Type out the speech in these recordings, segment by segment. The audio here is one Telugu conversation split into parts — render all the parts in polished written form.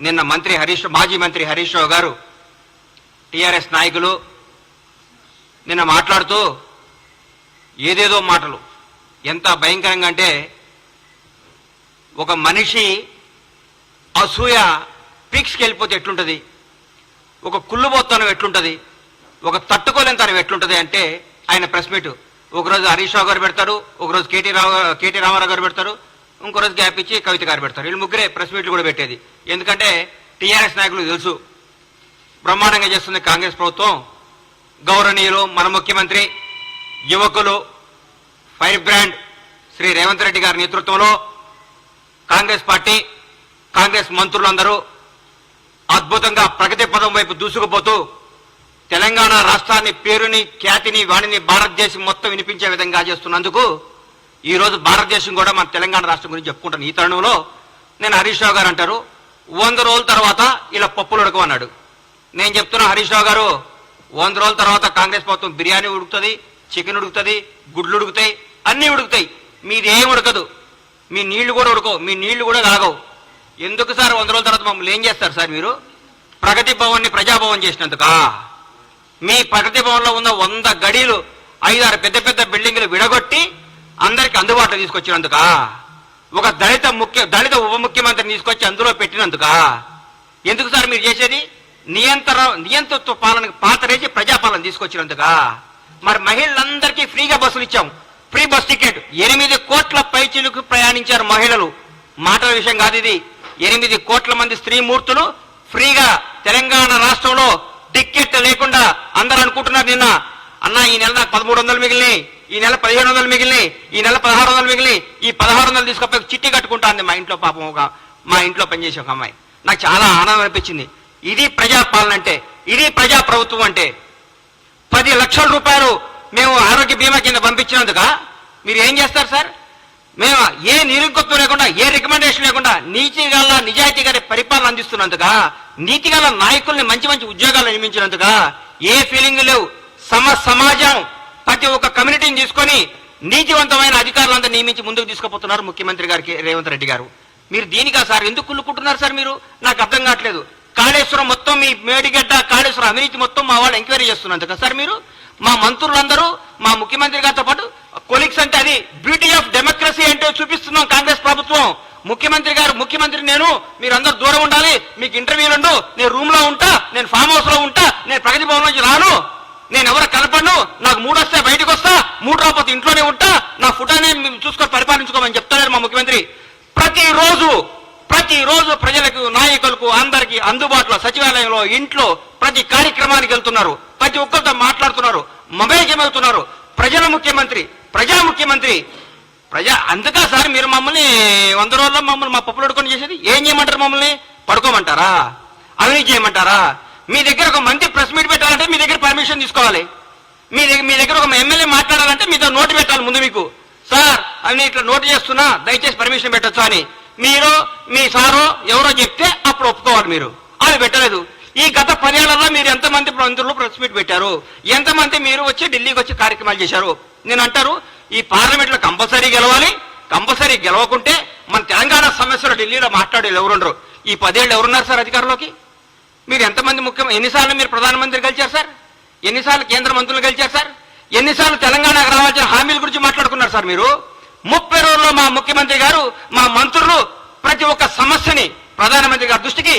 నిన్న మాజీ మంత్రి హరీష్ రావు గారు టీఆర్ఎస్ నాయకులు నిన్న మాట్లాడుతూ ఏదేదో మాటలు ఎంత భయంకరంగా అంటే ఒక మనిషి అసూయ పీక్స్కి వెళ్ళిపోతే ఎట్లుంటుంది, ఒక కుళ్ళుబోత్తనం ఎట్లుంటుంది, ఒక తట్టుకోలేనితనం ఎట్లుంటుంది అంటే ఆయన ప్రెస్ మీట్ ఒకరోజు హరీష్ రావు గారు పెడతారు, ఒకరోజు కేటీ రామారావు గారు పెడతారు, ఇంకో రోజు గ్యాప్ ఇచ్చి కవిత గారు పెడతారు. వీళ్ళు ముగ్గురే ప్రెస్ మీట్లు కూడా పెట్టేది. ఎందుకంటే టీఆర్ఎస్ నాయకులకు తెలుసు బ్రహ్మాండంగా చేస్తుంది కాంగ్రెస్ ప్రభుత్వం. గౌరవనీయులు మన ముఖ్యమంత్రి యువకులు ఫైర్ బ్రాండ్ శ్రీ రేవంత్ రెడ్డి గారి నేతృత్వంలో కాంగ్రెస్ పార్టీ కాంగ్రెస్ మంత్రులందరూ అద్భుతంగా ప్రగతి పదం వైపు దూసుకుపోతూ తెలంగాణ రాష్ట్రాన్ని పేరుని ఖ్యాతిని వాణిని భారతదేశం మొత్తం వినిపించే విధంగా చేస్తున్నందుకు ఈరోజు భారతదేశం కూడా మన తెలంగాణ రాష్ట్రం గురించి చెప్పుకుంటాను. ఈ తరుణంలో నేను హరీష్ రావు గారు అంటారు 100 రోజుల తర్వాత ఇలా పప్పులు ఉడకమన్నాడు. నేను చెప్తున్నా హరీష్ రావు గారు 100 రోజుల తర్వాత కాంగ్రెస్ ప్రభుత్వం బిర్యానీ ఉడుకుతుంది, చికెన్ ఉడుకుతుంది, గుడ్లు ఉడుకుతాయి, అన్నీ ఉడుకుతాయి. మీది ఏం ఉడకదు, మీ నీళ్లు కూడా ఉడకవు, మీ నీళ్లు కూడా కాగవు. ఎందుకు సార్ 100 రోజుల తర్వాత మమ్మల్ని ఏం చేస్తారు సార్ మీరు? ప్రగతి భవన్ని ప్రజాభవన్ చేసినందుకా? మీ ప్రగతి భవన్లో ఉన్న 100 గడీలు 5-6 పెద్ద పెద్ద బిల్డింగ్లు విడగొట్టి అందరికి అందుబాటులో తీసుకొచ్చినందుకా? ఒక దళిత ఉప ముఖ్యమంత్రిని తీసుకొచ్చి అందులో పెట్టినందుకా? ఎందుకు సార్ మీరు చేసేది? నియంతృత్వ పాలనకు పాతరేసి ప్రజాపాలన తీసుకొచ్చినందుకా? మరి మహిళలందరికీ ఫ్రీగా బస్సులు ఇచ్చాం, ఫ్రీ బస్ టికెట్. 8 కోట్ల పైచిలకు ప్రయాణించారు మహిళలు. మాటల విషయం కాదు ఇది. 8 కోట్ల మంది స్త్రీమూర్తులు ఫ్రీగా తెలంగాణ రాష్ట్రంలో టికెట్ లేకుండా అందరూ అనుకుంటున్నారు నిన్న అన్న ఈ నెల నాకు 1300 మిగిలినాయి, ఈ నెల 1500 మిగిలినాయి, ఈ నెల 1600 మిగిలినాయి, ఈ 1600 తీసుకపోయి చిట్టి కట్టుకుంటాను మా ఇంట్లో. పాపం మా ఇంట్లో పనిచేసే ఒక అమ్మాయి. నాకు చాలా ఆనందం అనిపించింది. ఇది ప్రజాపాలన అంటే, ఇది ప్రజా ప్రభుత్వం అంటే. 10 లక్షల రూపాయలు మేము ఆరోగ్య బీమా కింద పంపించినందుక మీరు ఏం చేస్తారు సార్? మేము ఏ నిరుంకత్వం లేకుండా, ఏ రికమెండేషన్ లేకుండా నీతిగల నిజాయితీ గారి పరిపాలన అందిస్తున్నందుక, నీతిగల నాయకుల్ని మంచి మంచి ఉద్యోగాలు నియమించినందుక ఏ ఫీలింగ్ లేవు. సమాజం ప్రతి ఒక్క కమ్యూనిటీని తీసుకొని నీతివంతమైన అధికారులందరూ నియమించి ముందుకు తీసుకుపోతున్నారు ముఖ్యమంత్రి గారికి రేవంత్ రెడ్డి గారు. మీరు దీనికా సార్ ఎందుకు కుళ్ళుకుంటున్నారు సార్? మీరు నాకు అర్థం కావట్లేదు. కాళేశ్వరం మొత్తం మీ మేడిగడ్డ కాళేశ్వరం అవినీతి మొత్తం మా వాళ్ళు ఎంక్వైరీ చేస్తున్నందుక సార్ మీరు? మా మంత్రులందరూ మా ముఖ్యమంత్రి గారితో పాటు కొలీగ్స్ అంటే అది బ్యూటీ ఆఫ్ డెమోక్రసీ అంటే చూపిస్తున్నాం కాంగ్రెస్ ప్రభుత్వం. ముఖ్యమంత్రి నేను, మీరందరూ దూరం ఉండాలి, మీకు ఇంటర్వ్యూలు ఉండు, నేను రూమ్ లో ఉంటా, నేను ఫామ్ హౌస్ లో ఉంటా, నేను ప్రగతి భవన్ నుంచి రాను, నేను ఎవరు కనపడను, నాకు 3 వస్తే బయటకు వస్తా, 3 రాకపోతే ఇంట్లోనే ఉంటా, నా ఫుటానే చూసుకొని పరిపాలించుకోమని చెప్తారు మా ముఖ్యమంత్రి. ప్రతిరోజు ప్రజలకు, నాయకులకు అందరికీ అందుబాటులో సచివాలయంలో, ఇంట్లో ప్రతి కార్యక్రమానికి వెళ్తున్నారు, ప్రతి ఒక్కరితో మాట్లాడుతున్నారు, మమేకమవుతున్నారు. ప్రజా ముఖ్యమంత్రి. అందుకా సార్ మీరు మమ్మల్ని 100 రోజుల్లో మమ్మల్ని మా పప్పులు అడుకొని చేసేది? ఏం చేయమంటారు? మమ్మల్ని పడుకోమంటారా? అవినీతి చేయమంటారా? మీ దగ్గర ఒక మంత్రి ప్రెస్ మీట్ పెట్టాలంటే మీ దగ్గర పర్మిషన్ తీసుకోవాలి. మీ దగ్గర ఒక ఎమ్మెల్యే మాట్లాడాలంటే మీతో నోటు పెట్టాలి ముందు. మీకు సార్ అని ఇట్లా నోటు చేస్తున్నా, దయచేసి పర్మిషన్ పెట్టొచ్చు అని మీరు మీ సారో ఎవరో చెప్తే అప్పుడు ఒప్పుకోవాలి. మీరు అది పెట్టలేదు. ఈ గత 10 ఏళ్లలో మీరు ఎంతమంది మంత్రులు ప్రెస్ మీట్ పెట్టారు? ఎంతమంది మీరు వచ్చి ఢిల్లీకి వచ్చి కార్యక్రమాలు చేశారు? నేను అంటారు ఈ పార్లమెంట్లో కంపల్సరీ గెలవాలి. కంపల్సరీ గెలవకుంటే మన తెలంగాణ సమస్యలు ఢిల్లీలో మాట్లాడేది ఎవరుండరు. ఈ 10 ఏళ్ళు ఎవరున్నారు సార్ అధికారంలోకి? మీరు ఎంతమంది ఎన్నిసార్లు మీరు ప్రధానమంత్రి గెలిచారు సార్? ఎన్నిసార్లు కేంద్ర మంత్రులు గెలిచారు సార్? ఎన్నిసార్లు తెలంగాణకు రావాల్సిన హామీల గురించి మాట్లాడుకున్నారు సార్ మీరు? 30 రోజుల్లో మా ముఖ్యమంత్రి గారు, మా మంత్రులు ప్రతి ఒక్క సమస్యని ప్రధానమంత్రి గారి దృష్టికి,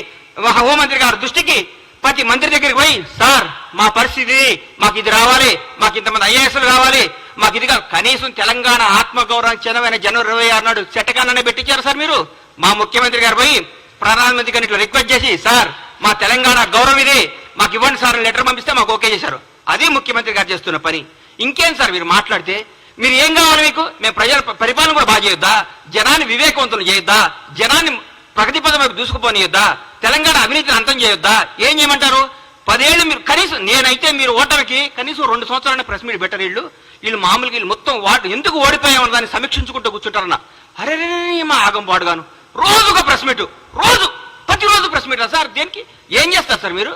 హోంమంత్రి గారి దృష్టికి, ప్రతి మంత్రి దగ్గరికి పోయి సార్ మా పరిస్థితి, మాకు ఇది రావాలి, మాకు ఇంతమంది ఐఏఎస్లు కావాలి, మాకు ఇది కనీసం తెలంగాణ ఆత్మగౌరవానికి చెందమైన జనవరి 26 నాడు చట్టకాలనే పెట్టించారు సార్ మీరు. మా ముఖ్యమంత్రి గారు పోయి ప్రధానమంత్రి గారిని ఇట్లా రిక్వెస్ట్ చేసి సార్ మా తెలంగాణ గౌరవం ఇది, మాకు ఇవ్వండి సార్ లెటర్ పంపిస్తే మాకు ఓకే చేశారు. అది ముఖ్యమంత్రి గారు చేస్తున్న పని. ఇంకేం సార్ మీరు మాట్లాడితే? మీరు ఏం కావాలి మీకు? మేము ప్రజల పరిపాలన కూడా బాగా చేయొద్దా? జనాన్ని వివేకవంతులు చేయొద్దా? జనాన్ని ప్రగతి పదం వైపు దూసుకుపోనియొద్దా? తెలంగాణ అవినీతిని అంతం చేయొద్దా? ఏం చేయమంటారు? 10 ఏళ్ళు మీరు కనీసం, నేనైతే మీరు ఓటమికి కనీసం 2 సంవత్సరాలు ప్రెస్ మీట్ పెట్టరు. వీళ్ళు మామూలుగా వీళ్ళు మొత్తం ఎందుకు ఓడిపోయామని దాన్ని సమీక్షించుకుంటూ కూర్చుంటారన్న. అరే మా ఆగం పాడుగాను రోజుగా ప్రెస్ మీట్, ప్రతిరోజు ప్రెస్ మీట్ సార్. దేనికి? ఏం చేస్తారు సార్ మీరు?